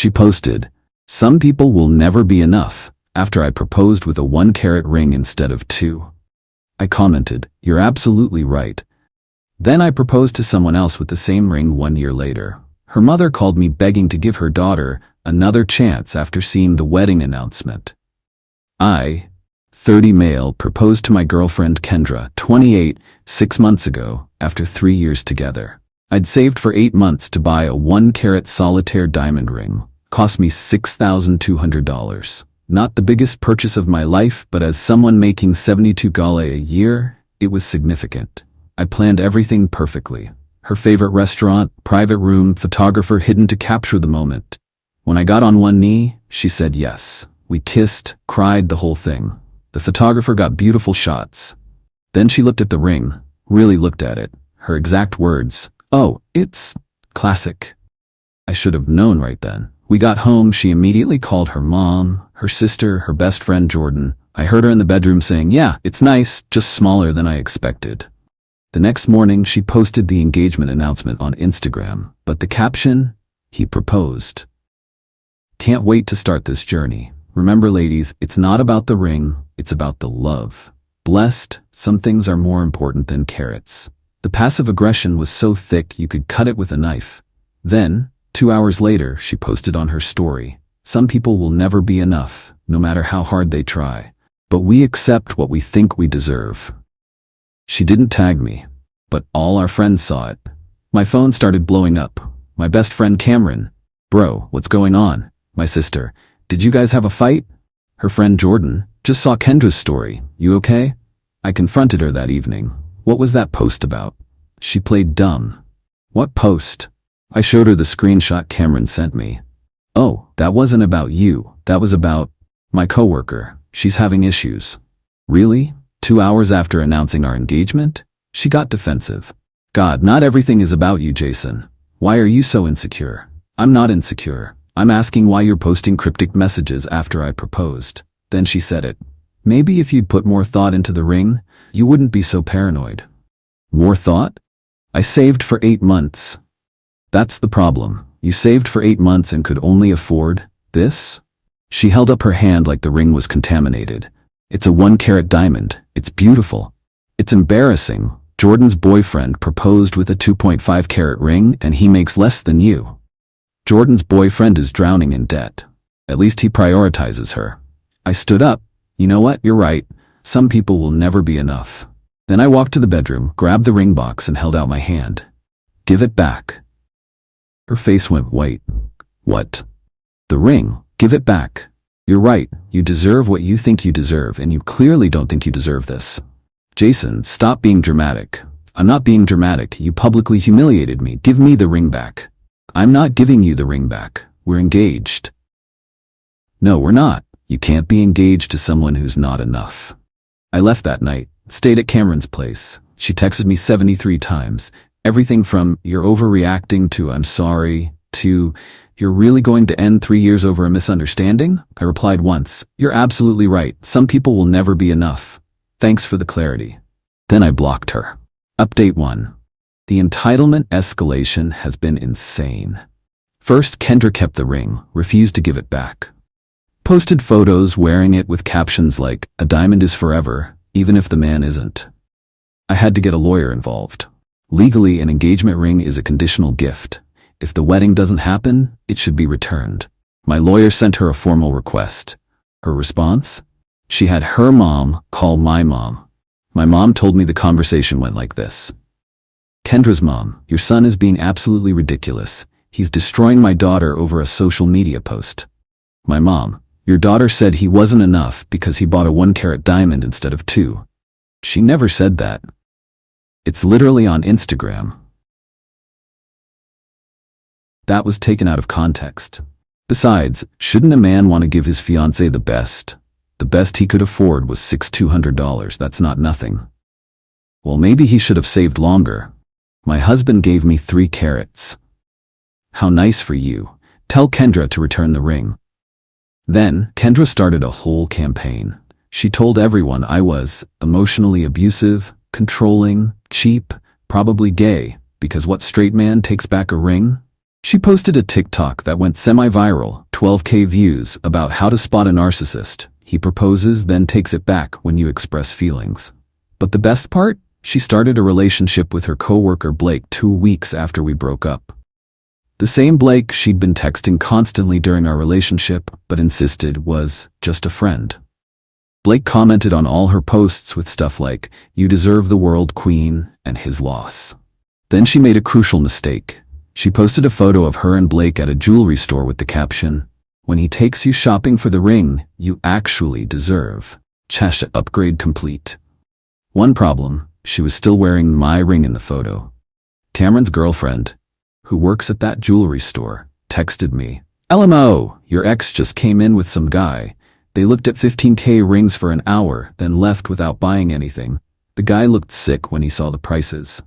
She posted, "Some people will never be enough," after I proposed with a 1-carat ring instead of 2. I commented, "You're absolutely right." Then I proposed to someone else with the same ring 1 year later. Her mother called me begging to give her daughter another chance after seeing the wedding announcement. I, 30 male, proposed to my girlfriend Kendra, 28, 6 months ago, after 3 years together. I'd saved for 8 months to buy a 1-carat solitaire diamond ring. Cost me $6,200. Not the biggest purchase of my life, but as someone making $72,000 a year, it was significant. I planned everything perfectly. Her favorite restaurant, private room, photographer hidden to capture the moment. When I got on one knee, she said yes. We kissed, cried, the whole thing. The photographer got beautiful shots. Then she looked at the ring, really looked at it. Her exact words, "Oh, it's classic." I should have known right then. We got home, she immediately called her mom, her sister, her best friend Jordan. I heard her in the bedroom saying, "Yeah, it's nice, just smaller than I expected." The next morning, she posted the engagement announcement on Instagram, but the caption, "He proposed." Can't wait to start this journey. Remember, ladies, it's not about the ring, it's about the love. Blessed, some things are more important than carats. The passive aggression was so thick you could cut it with a knife. Then, 2 hours later, she posted on her story, "Some people will never be enough, no matter how hard they try. But we accept what we think we deserve." She didn't tag me, but all our friends saw it. My phone started blowing up. My best friend Cameron, "Bro, what's going on?" My sister, "Did you guys have a fight?" Her friend Jordan, "Just saw Kendra's story. You okay?" I confronted her that evening. "What was that post about?" She played dumb. "What post?" I showed her the screenshot Cameron sent me. "Oh, that wasn't about you. That was about my coworker. She's having issues." "Really? 2 hours after announcing our engagement?" She got defensive. "God, not everything is about you, Jason. Why are you so insecure?" "I'm not insecure. I'm asking why you're posting cryptic messages after I proposed." Then she said it. "Maybe if you'd put more thought into the ring, you wouldn't be so paranoid." More thought? I saved for 8 months. That's the problem. You saved for 8 months and could only afford this? She held up her hand like the ring was contaminated. "It's a 1-carat diamond. It's beautiful." "It's embarrassing. Jordan's boyfriend proposed with a 2.5-carat ring and he makes less than you." Jordan's boyfriend is drowning in debt. At least he prioritizes her. I stood up. "You know what? You're right. Some people will never be enough." Then I walked to the bedroom, grabbed the ring box and held out my hand. "Give it back." Her face went white. "What?" "The ring. Give it back. You're right. You deserve what you think you deserve, and you clearly don't think you deserve this." "Jason, stop being dramatic." "I'm not being dramatic. You publicly humiliated me. Give me the ring back." "I'm not giving you the ring back. We're engaged." "No, we're not. You can't be engaged to someone who's not enough." I left that night, stayed at Cameron's place. She texted me 73 times. Everything from, "You're overreacting," to "I'm sorry," to "You're really going to end 3 years over a misunderstanding?" I replied once, "You're absolutely right. Some people will never be enough. Thanks for the clarity." Then I blocked her. Update 1. The entitlement escalation has been insane. First, Kendra kept the ring, refused to give it back. Posted photos wearing it with captions like, "A diamond is forever, even if the man isn't." I had to get a lawyer involved. Legally, an engagement ring is a conditional gift. If the wedding doesn't happen, it should be returned. My lawyer sent her a formal request. Her response? She had her mom call my mom. My mom told me the conversation went like this. "Kendra's mom, your son is being absolutely ridiculous. He's destroying my daughter over a social media post." My mom, "Your daughter said he wasn't enough because he bought a 1-carat diamond instead of 2. She never said that." It's literally on Instagram. That was taken out of context. Besides, shouldn't a man want to give his fiancée the best? The best he could afford was $6,200. That's not nothing. Well, maybe he should have saved longer. "My husband gave me 3 carats. How nice for you. Tell Kendra to return the ring." Then, Kendra started a whole campaign. She told everyone I was emotionally abusive, controlling, cheap, probably gay, because what straight man takes back a ring? She posted a TikTok that went semi-viral, 12K views, about how to spot a narcissist. He proposes, then takes it back when you express feelings. But the best part? She started a relationship with her coworker Blake 2 weeks after we broke up. The same Blake she'd been texting constantly during our relationship, but insisted was just a friend. Blake commented on all her posts with stuff like, "You deserve the world, queen," and his loss. Then she made a crucial mistake. She posted a photo of her and Blake at a jewelry store with the caption, "When he takes you shopping for the ring, you actually deserve. Chasha upgrade complete." One problem, she was still wearing my ring in the photo. Cameron's girlfriend, who works at that jewelry store, texted me, "LMO, your ex just came in with some guy. They looked at 15K rings for an hour, then left without buying anything. The guy looked sick when he saw the prices."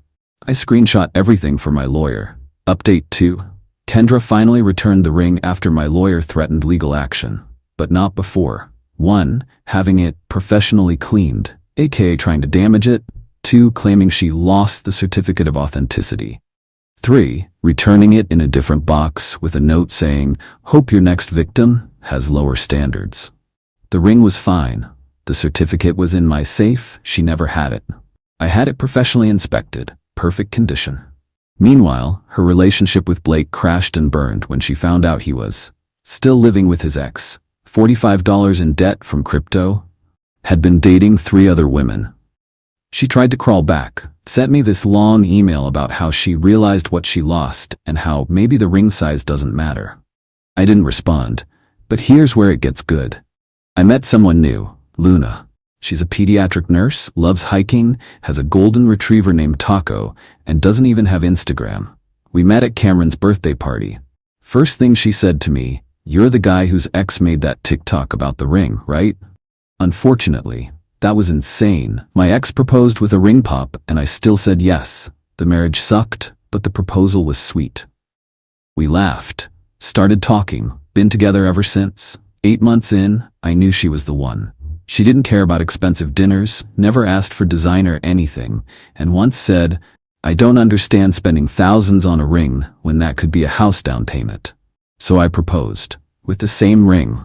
I screenshot everything for my lawyer. Update 2. Kendra finally returned the ring after my lawyer threatened legal action, but not before. 1. Having it professionally cleaned, aka trying to damage it. 2. Claiming she lost the certificate of authenticity. 3. Returning it in a different box with a note saying, "Hope your next victim has lower standards." The ring was fine. The certificate was in my safe. She never had it. I had it professionally inspected. Perfect condition. Meanwhile, her relationship with Blake crashed and burned when she found out he was still living with his ex, $45 in debt from crypto, had been dating 3 other women. She tried to crawl back, sent me this long email about how she realized what she lost and how maybe the ring size doesn't matter. I didn't respond, but here's where it gets good. I met someone new, Luna. She's a pediatric nurse, loves hiking, has a golden retriever named Taco, and doesn't even have Instagram. We met at Cameron's birthday party. First thing she said to me, "You're the guy whose ex made that TikTok about the ring, right?" Unfortunately, that was insane. My ex proposed with a ring pop, and I still said yes. The marriage sucked, but the proposal was sweet. We laughed, started talking, been together ever since. 8 months in, I knew she was the one. She didn't care about expensive dinners, never asked for designer anything, and once said, "I don't understand spending thousands on a ring when that could be a house down payment." So I proposed, with the same ring.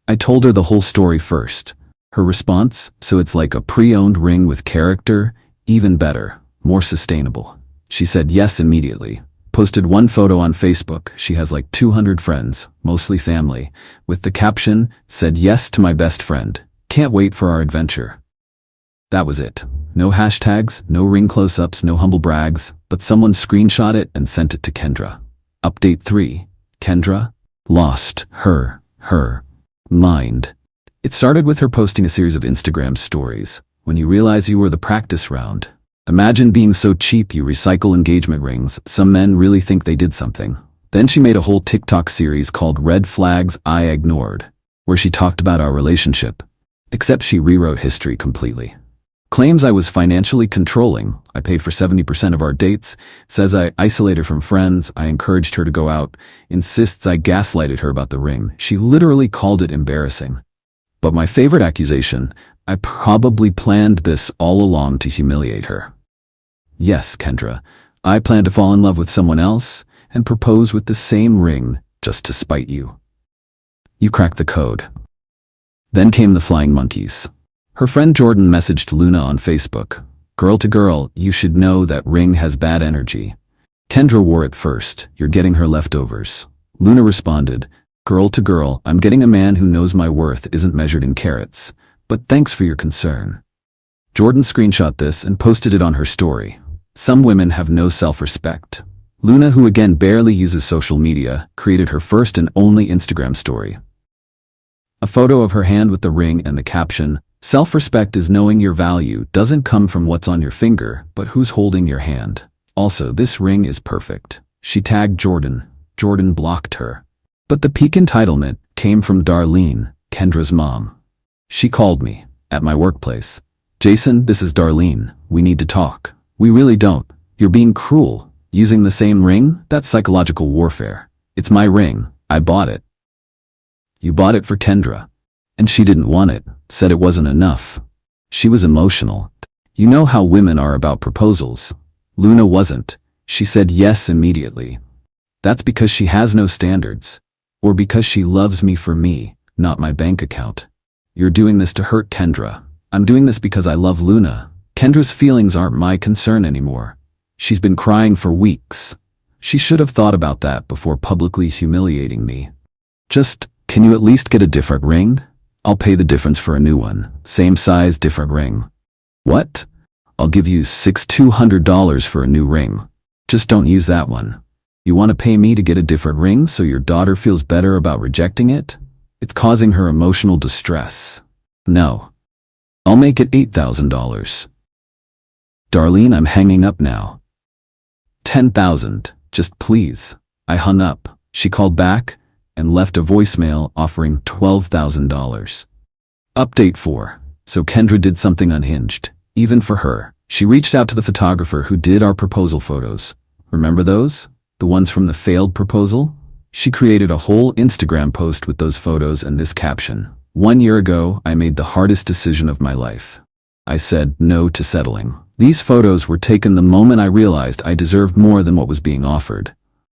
I told her the whole story first. Her response, "So it's like a pre-owned ring with character? Even better, more sustainable." She said yes immediately. Posted one photo on Facebook. She has like 200 friends, mostly family, with the caption, "Said yes to my best friend. Can't wait for our adventure." That was it. No hashtags, no ring close-ups, no humble brags, but someone screenshot it and sent it to Kendra. Update 3. Kendra lost her mind. It started with her posting a series of Instagram stories. When you realize you were the practice round. Imagine being so cheap you recycle engagement rings. Some men really think they did something. Then she made a whole TikTok series called Red Flags I Ignored, where she talked about our relationship. Except she rewrote history completely. Claims I was financially controlling. I paid for 70% of our dates. Says I isolate her from friends. I encouraged her to go out. Insists I gaslighted her about the ring. She literally called it embarrassing. But my favorite accusation, I probably planned this all along to humiliate her. Yes, Kendra, I planned to fall in love with someone else and propose with the same ring just to spite you. You cracked the code. Then came the flying monkeys. Her friend Jordan messaged Luna on Facebook, "Girl to girl, you should know that ring has bad energy. Kendra wore it first, you're getting her leftovers." Luna responded, "Girl to girl, I'm getting a man who knows my worth isn't measured in carats, but thanks for your concern." Jordan screenshot this and posted it on her story. Some women have no self-respect. Luna, who again barely uses social media, created her first and only Instagram story. A photo of her hand with the ring and the caption, "Self-respect is knowing your value doesn't come from what's on your finger, but who's holding your hand. Also, this ring is perfect." She tagged Jordan. Jordan blocked her. But the peak entitlement came from Darlene, Kendra's mom. She called me, at my workplace. "Jason, this is Darlene. We need to talk." "We really don't. You're being cruel. Using the same ring? That's psychological warfare. It's my ring. I bought it." "You bought it for Kendra. And she didn't want it, said it wasn't enough. She was emotional. You know how women are about proposals. Luna wasn't. She said yes immediately. That's because she has no standards. Or because she loves me for me, not my bank account. You're doing this to hurt Kendra. I'm doing this because I love Luna. Kendra's feelings aren't my concern anymore. She's been crying for weeks. She should have thought about that before publicly humiliating me. Just, can you at least get a different ring? I'll pay the difference for a new one. Same size, different ring. What? I'll give you $200 for a new ring. Just don't use that one. You want to pay me to get a different ring so your daughter feels better about rejecting it? It's causing her emotional distress. No. I'll make it $8,000. Darlene, I'm hanging up now. $10,000, just please. I hung up. She called back and left a voicemail offering $12,000. Update 4. So Kendra did something unhinged. Even for her. She reached out to the photographer who did our proposal photos. Remember those? The ones from the failed proposal? She created a whole Instagram post with those photos and this caption. 1 year ago, I made the hardest decision of my life. I said no to settling. These photos were taken the moment I realized I deserved more than what was being offered.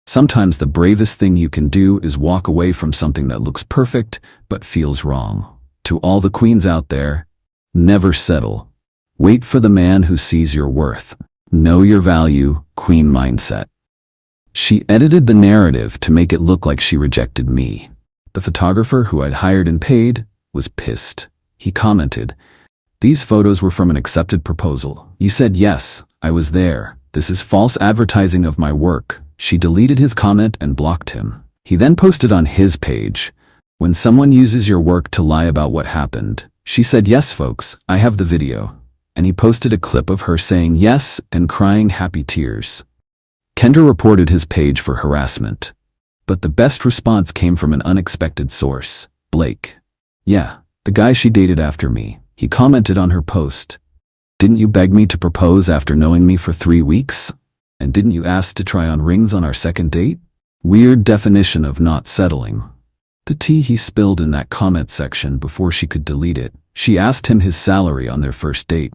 Sometimes the bravest thing you can do is walk away from something that looks perfect but feels wrong. To all the queens out there, never settle. Wait for the man who sees your worth. Know your value, queen mindset. She edited the narrative to make it look like she rejected me. The photographer who I'd hired and paid was pissed. He commented, "These photos were from an accepted proposal. You said yes, I was there. This is false advertising of my work." She deleted his comment and blocked him. He then posted on his page, "When someone uses your work to lie about what happened." She said, "Yes, folks, I have the video." And he posted a clip of her saying yes and crying happy tears. Kendra reported his page for harassment. But the best response came from an unexpected source, Blake. "Yeah, the guy she dated after me." He commented on her post. "Didn't you beg me to propose after knowing me for 3 weeks? And didn't you ask to try on rings on our second date?" Weird definition of not settling. The tea he spilled in that comment section before she could delete it. She asked him his salary on their first date.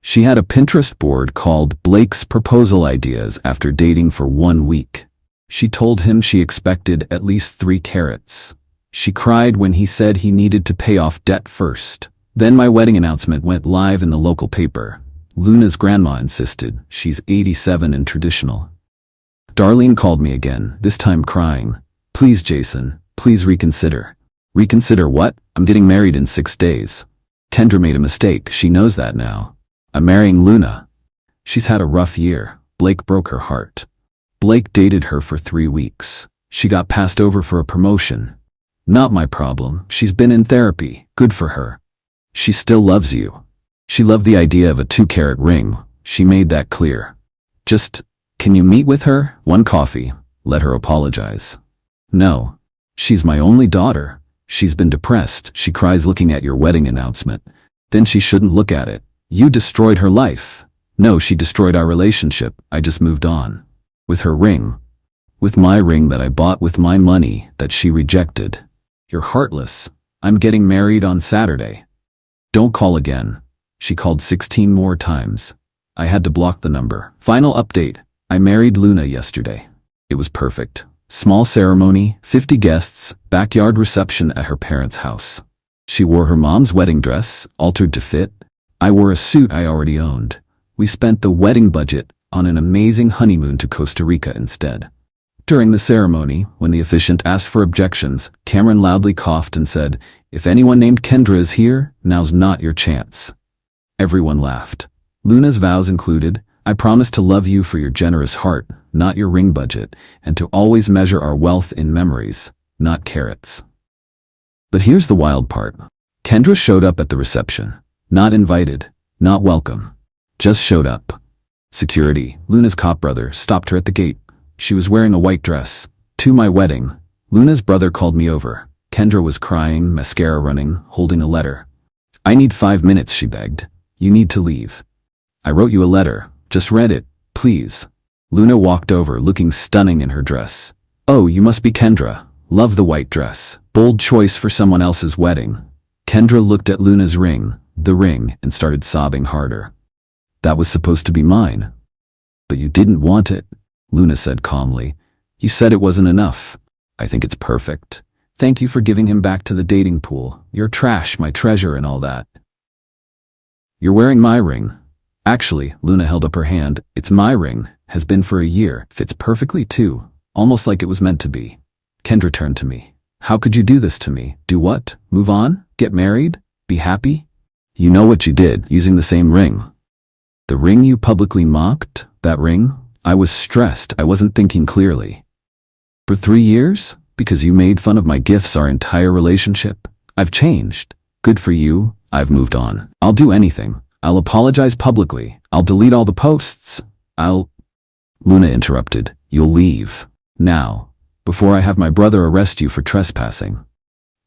She had a Pinterest board called Blake's Proposal Ideas after dating for 1 week. She told him she expected at least 3 carats. She cried when he said he needed to pay off debt first. Then my wedding announcement went live in the local paper. Luna's grandma insisted. She's 87 and traditional. Darlene called me again, this time crying. "Please, Jason, please reconsider." "Reconsider what? I'm getting married in 6 days." Kendra made a mistake. She knows that now. "I'm marrying Luna." She's had a rough year. Blake broke her heart. Blake dated her for 3 weeks. She got passed over for a promotion. Not my problem. She's been in therapy. Good for her. She still loves you. She loved the idea of a 2-carat ring. She made that clear. Just, can you meet with her? 1 coffee. Let her apologize. No. She's my only daughter. She's been depressed. She cries looking at your wedding announcement. Then she shouldn't look at it. You destroyed her life. No, she destroyed our relationship. I just moved on. With her ring. With my ring that I bought with my money that she rejected. You're heartless. I'm getting married on Saturday. Don't call again. She called 16 more times. I had to block the number. Final update. I married Luna yesterday. It was perfect. Small ceremony, 50 guests, backyard reception at her parents' house. She wore her mom's wedding dress, altered to fit. I wore a suit I already owned. We spent the wedding budget on an amazing honeymoon to Costa Rica instead. During the ceremony, when the officiant asked for objections, Cameron loudly coughed and said, "If anyone named Kendra is here, now's not your chance." Everyone laughed. Luna's vows included, "I promise to love you for your generous heart, not your ring budget, and to always measure our wealth in memories, not carats." But here's the wild part. Kendra showed up at the reception. Not invited, not welcome. Just showed up. Security, Luna's cop brother, stopped her at the gate. She was wearing a white dress. To my wedding, Luna's brother called me over. Kendra was crying, mascara running, holding a letter. "I need 5 minutes," she begged. "You need to leave. I wrote you a letter. Just read it, please." Luna walked over, looking stunning in her dress. "Oh, you must be Kendra. Love the white dress. Bold choice for someone else's wedding." Kendra looked at Luna's ring, the ring, and started sobbing harder. "That was supposed to be mine." "But you didn't want it," Luna said calmly. You said it wasn't enough. I think it's perfect. Thank you for giving him back to the dating pool. You're trash, my treasure, and all that. You're wearing my ring. Actually, Luna held up her hand. It's my ring. Has been for a year. Fits perfectly too. Almost like it was meant to be. Kendra turned to me. How could you do this to me? Do what? Move on? Get married? Be happy? You know what you did, using the same ring. The ring you publicly mocked? That ring? I was stressed. I wasn't thinking clearly. For 3 years? Because you made fun of my gifts our entire relationship? I've changed. Good for you. I've moved on. I'll do anything. I'll apologize publicly. I'll delete all the posts. Luna interrupted. You'll leave. Now, before I have my brother arrest you for trespassing.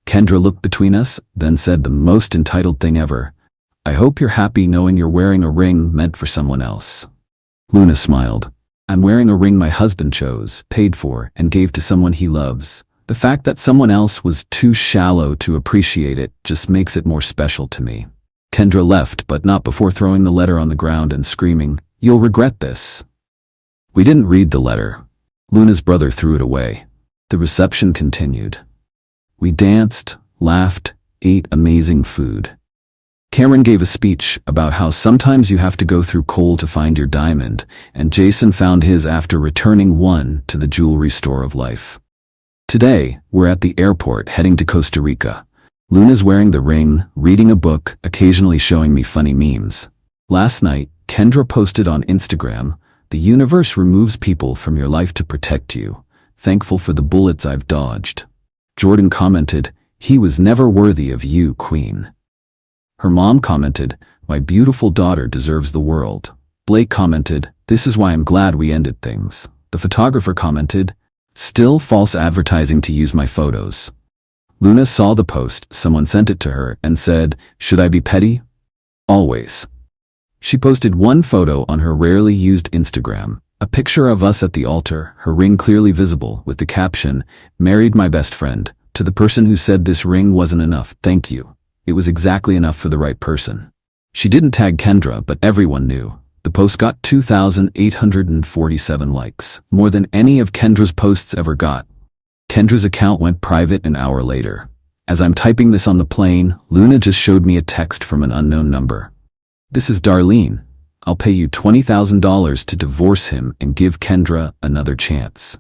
Kendra looked between us, then said the most entitled thing ever. I hope you're happy knowing you're wearing a ring meant for someone else. Luna smiled. I'm wearing a ring my husband chose, paid for, and gave to someone he loves. The fact that someone else was too shallow to appreciate it just makes it more special to me. Kendra left, but not before throwing the letter on the ground and screaming, You'll regret this. We didn't read the letter. Luna's brother threw it away. The reception continued. We danced, laughed, ate amazing food. Cameron gave a speech about how sometimes you have to go through coal to find your diamond, and Jason found his after returning one to the jewelry store of life. Today, we're at the airport heading to Costa Rica. Luna's wearing the ring, reading a book, occasionally showing me funny memes. Last night, Kendra posted on Instagram, The universe removes people from your life to protect you. Thankful for the bullets I've dodged. Jordan commented, He was never worthy of you, Queen. Her mom commented, My beautiful daughter deserves the world. Blake commented, This is why I'm glad we ended things. The photographer commented, Still false advertising to use my photos. Luna saw the post, someone sent it to her, and said, Should I be petty? Always. She posted one photo on her rarely used Instagram, a picture of us at the altar, her ring clearly visible, with the caption, Married my best friend, to the person who said this ring wasn't enough, thank you. It was exactly enough for the right person. She didn't tag Kendra, but everyone knew. The post got 2,847 likes, more than any of Kendra's posts ever got. Kendra's account went private an hour later. As I'm typing this on the plane, Luna just showed me a text from an unknown number. This is Darlene. I'll pay you $20,000 to divorce him and give Kendra another chance.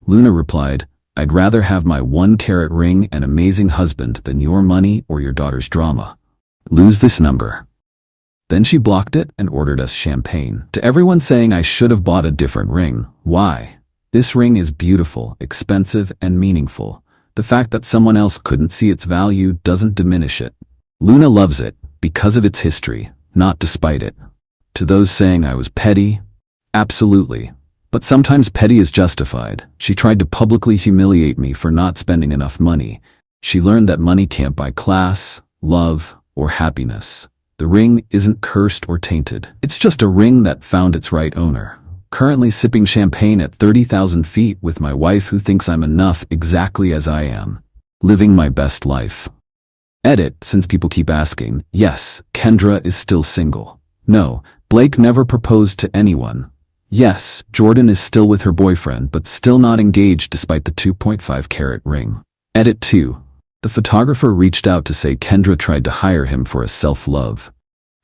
Luna replied, I'd rather have my 1-carat ring and amazing husband than your money or your daughter's drama. Lose this number. Then she blocked it and ordered us champagne. To everyone saying I should have bought a different ring, why? This ring is beautiful, expensive, and meaningful. The fact that someone else couldn't see its value doesn't diminish it. Luna loves it because of its history, not despite it. To those saying I was petty, absolutely. But sometimes petty is justified. She tried to publicly humiliate me for not spending enough money. She learned that money can't buy class, love, or happiness. The ring isn't cursed or tainted. It's just a ring that found its right owner. Currently sipping champagne at 30,000 feet with my wife who thinks I'm enough exactly as I am. Living my best life. Edit, since people keep asking, yes, Kendra is still single. No, Blake never proposed to anyone. Yes, Jordan is still with her boyfriend but still not engaged despite the 2.5-carat ring. Edit 2. The photographer reached out to say Kendra tried to hire him for a self-love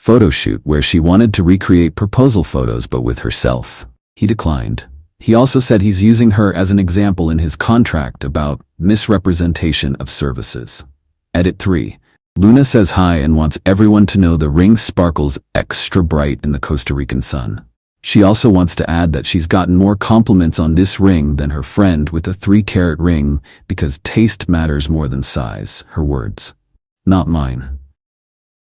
photo shoot where she wanted to recreate proposal photos but with herself. He declined. He also said he's using her as an example in his contract about misrepresentation of services. Edit 3. Luna says hi and wants everyone to know the ring sparkles extra bright in the Costa Rican sun. She also wants to add that she's gotten more compliments on this ring than her friend with a 3-carat ring because taste matters more than size, her words. Not mine.